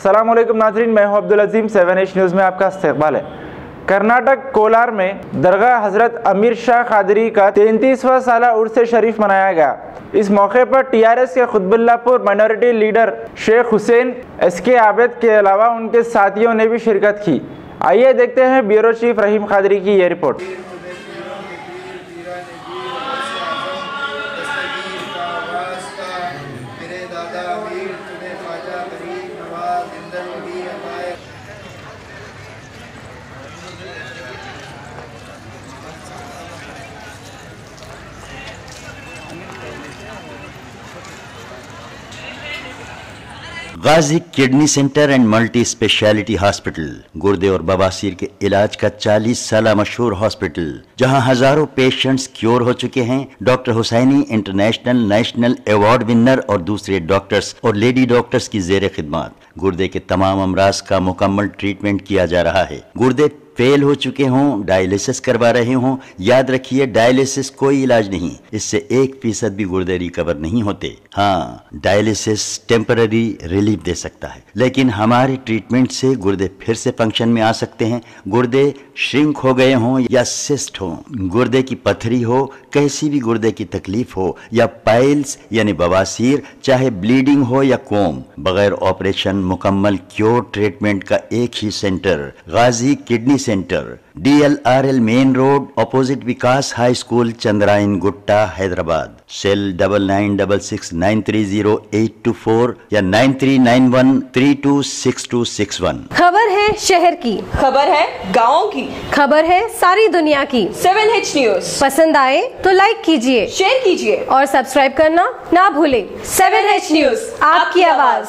अस्सलाम वालेकुम नाज़रीन, मैं हूं अब्दुल अजीम। 7H न्यूज़ में आपका इस्तकबाल है। कर्नाटक कोलार में दरगाह हज़रत अमीर शाह कादरी का 33वां साला उर्स शरीफ मनाया गया। इस मौके पर TRS के Qutbullapur minority leader Sheikh Hussain SK Abid के अलावा उनके साथियों ने भी शिरकत की। आइए देखते हैं ब्यूरो चीफ रहीम कादरी की ये report. Ghazi kidney centre and multi speciality hospital गुर्दे और बवासीर के इलाज का 40 साल मशहूर हॉस्पिटल, जहां हजारों पेशेंट्स क्योर हो चुके हैं। Doctor Husaini international national award winner और दूसरे डॉक्टर्स और लेडी डॉक्टर्स की जेर खिदमत गुर्दे के तमाम अमराज का मुकम्मल ट्रीटमेंट किया जा रहा है। गुर्दे फेल हो चुके हों, डायलिसिस करवा रहे हों, याद रखिए डायलिसिस कोई इलाज नहीं, इससे 1% भी गुर्दे रिकवर नहीं होते। हाँ, डायलिसिस टेम्पररी रिलीफ दे सकता है, लेकिन हमारे ट्रीटमेंट से गुर्दे फिर से फंक्शन में आ सकते हैं। गुर्दे श्रिंक हो गए हों या सिस्ट हो, गुर्दे की पथरी हो, कैसी भी गुर्दे की तकलीफ हो या पाइल्स यानी बवासीर, चाहे ब्लीडिंग हो या कोम, बगैर ऑपरेशन मुकम्मल क्योर ट्रीटमेंट का एक ही centre, Ghazi kidney centre, DLRL main road opposite Vikas high school, Chandrayangutta, Hyderabad. Cell 9966930824 या 9391326261। खबर है शहर की, खबर है गाँव की, खबर है सारी दुनिया की। 7H न्यूज़ पसंद आए तो लाइक कीजिए, शेयर कीजिए और सब्सक्राइब करना ना भूलें। 7H न्यूज़, आपकी आवाज।